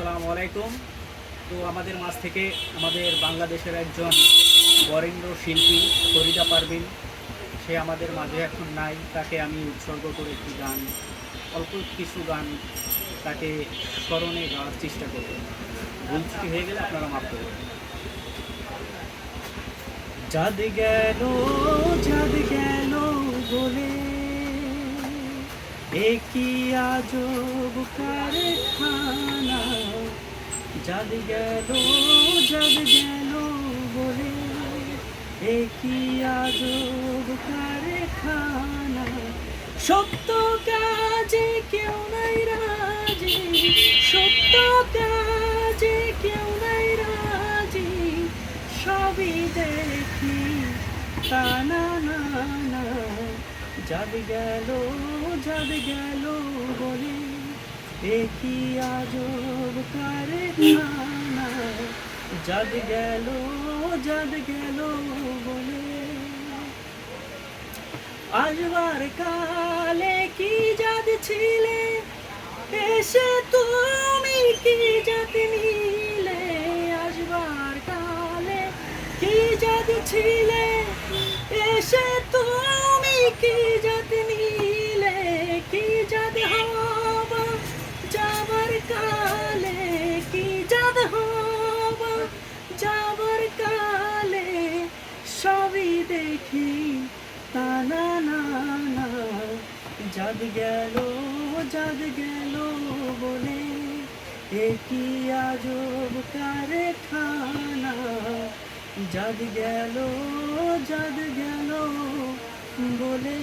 আসসালামু আলাইকুম। তো আমাদের মাঝ থেকে আমাদের বাংলাদেশের একজন বরেণ্য শিল্পী ফরিদা পারভিন, সে আমাদের মাঝে এখন নাই। তাকে আমি উৎসর্গ করে একটি গান, অল্প কিছু গান তাকে স্মরণে গাওয়ার চেষ্টা করব। ভুল ত্রুটি হয়ে গেলে আপনারা মাফ করবেন। চাঁদ গেল বলে একই আজব কারখানা। চাঁদ গেল বলে একই আজব কারখানা। সত্য কাজে কেউ নাই রাজি, সত্য কাজে কেউ নাই রাজি, সবই দেখি তা না না না। চাঁদ গেল বলে একই আজব কারখানা। চাঁদ গেল বলে আসবার কালে কি জাত ছিলে, এসে তুমি কি জাত নিলে। আসবার কালে কি জাত ছিলে, এসে তুমি কি জাত নিলে। কি জাত হবা যাবার কালে, কি জাত হবা যাবার কালে, সবই দেখি তা না না না। চাঁদ গেল বলে একই আজব কারখানা। চাঁদ গেল বলে।